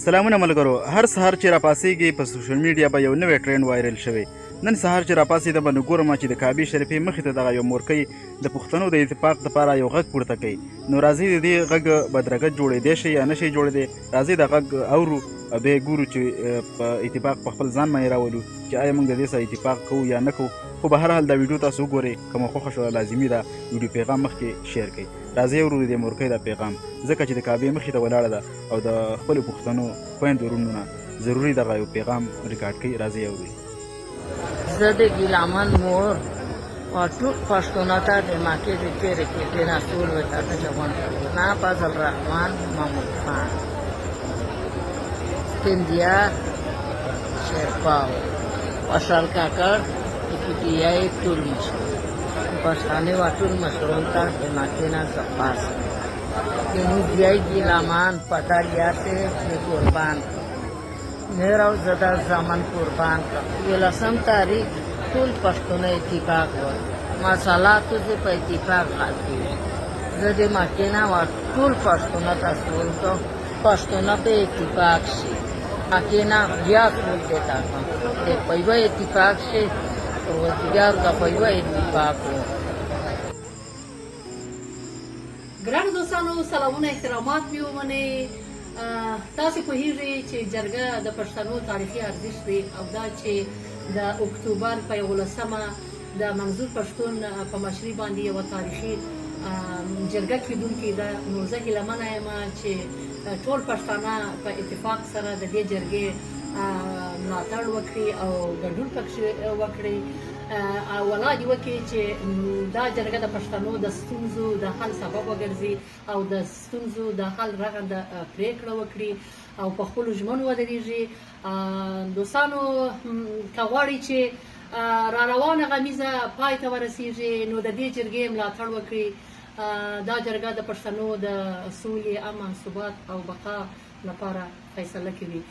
سلامونه ملګرو، هر سهار چې راپاسېږي په سوشل میډیا به یو نوی ټرینډ وایرل شوی. نن سهار چې راپاسېده به نو ګورم چې د کعبې شریفې مخې ته دغه یو مورکۍ د پښتنو د اتفاق دپاره یو غږ پورته کوي. نو راځئ د دې غږ بدرګه جوړېدی شي یا نه شي جوړېدی، راځئ د غږ اورو او بیا ګورو چې په اتفاق په خپل ځان باندې راولو چې آیا موږ د دې سره اتفاق کوو یا نه کوو. خو به هر حال دا ویډیو تاسو وګورئ، که مو خوښه شوه لازمي ده ویډیو پیغام مخکې شیر کړئ. راځئ اورو د دې مورکۍ دا پیغام، ځکه چې د کعبې مخې ته ولاړه ده او د خپلو پښتنو خویندو وروڼو نه ضروري دغه یو پیغام ریکارډ کړئ. راځئ اورئ. زه د ګیلامن مور ټول پښتنو ته د مکې د تېرې کېدې نه ټول وطن جوان نه فضل الرحمن محمود خان پندیا شیرپاو وصل کاکړ پټیای ټول مشهور پښتانه و ټول مشهورون ته د مکې نه سپاس کنو بیای ګیلامان پټالیا سے قربان میرا زدا زمان قربان کا یہ لسم تاریخ ټول پښتون اتفاق و مسالاتو سے په اتفاق حاصل زده مکینا و ټول پښتون تاسو ته پښتون په اتفاق شي مکینا بیا ټول دیتا ته په یو اتفاق شي او دیګر کا په یو اتفاق ګرانو دوستانو سلامونه احترامات مې ومنئ. تاسو پوهیږئ چې جرګه د پښتنو تاریخي ارزښت دی او دا چې د اکتوبر په 11مه د منظور پښتون په مشرۍ باندې یوه تاریخي جرګه کیدونکې ده. نو زه هیلهمنه یم چې ټول پښتانه په اتفاق سره د دې جرګې ملاتړ وکړي او ګډون پکښې وکړي او ولا دې وکړي چې دا جرګه د پښتنو د ستونزو د حل سبب وګرځي او د ستونزو د حل رغنده پرېکړه وکړي او په خپلو ژمنو ودرېږي. دوستانو که غواړئ چې را روانه غمیزه پای ته ورسېږي نو د دې جرګې ملاتړ وکړي. دا جرګه د پښتنو د سولې، امن، ثبات او بقا لپاره فیصله کوي.